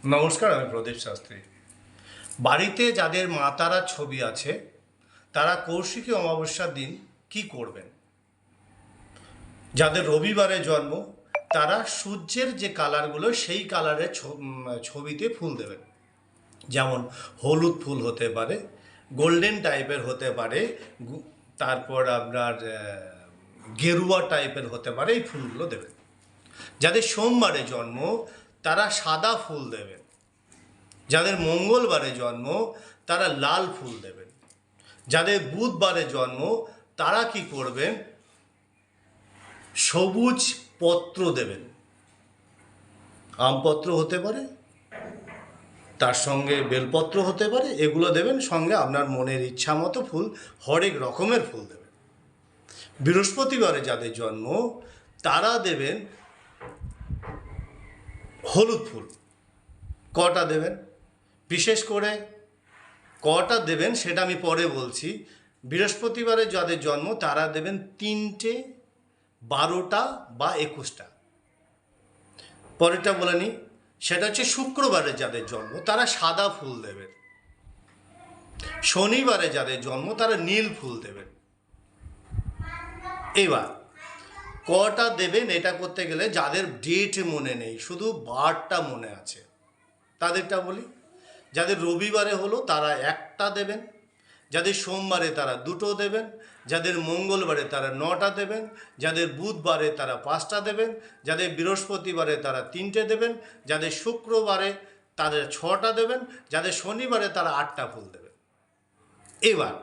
নমস্কার, আমি প্রদীপ শাস্ত্রী। বাড়িতে যাদের মা তারার ছবি আছে তারা কৌশিকী অমাবস্যার দিন কি করবেন? যাদের রবিবারে জন্ম তারা সূর্যের যে কালারগুলো সেই কালারের ছবিতে ফুল দেবেন। যেমন হলুদ ফুল হতে পারে, গোল্ডেন টাইপের হতে পারে, তারপর আপনার গেরুয়া টাইপের হতে পারে, এই ফুলগুলো দেবেন। যাদের সোমবারে জন্ম তারা সাদা ফুল দেবেন। যাদের মঙ্গলবারে জন্ম তারা লাল ফুল দেবেন। যাদের বুধবারে জন্ম তারা কি করবেন? সবুজ পত্র দেবেন। আমপত্র হতে পারে, তার সঙ্গে বেলপত্র হতে পারে, এগুলো দেবেন। সঙ্গে আপনার মনের ইচ্ছা মতো ফুল, হরেক রকমের ফুল দেবেন। বৃহস্পতিবারে যাদের জন্ম তারা দেবেন হলুদ ফুল। কটা দেবেন, বিশেষ করে কটা দেবেন সেটা আমি পরে বলছি। বৃহস্পতিবারে যাদের জন্ম তারা দেবেন 3টে, 12টা বা 21টা। পরেরটা বলে নিই, সেটা হচ্ছে শুক্রবারে যাদের জন্ম তারা সাদা ফুল দেবেন। শনিবারে যাদের জন্ম তারা নীল ফুল দেবেন। এবার কটা দেবেন এটা করতে গেলে যাদের ডেট মনে নেই, শুধু বারটা মনে আছে, তাদেরটা বলি। যাদের রবিবারে হলো তারা 1টা দেবেন, যাদের সোমবারে তারা 2টো দেবেন, যাদের মঙ্গলবারে তারা 9টা দেবেন, যাদের বুধবারে তারা 5টা দেবেন, যাদের বৃহস্পতিবারে তারা 3টে দেবেন, যাদের শুক্রবারে তাদের 6টা দেবেন, যাদের শনিবারে তারা 8টা ফুল দেবেন। এবার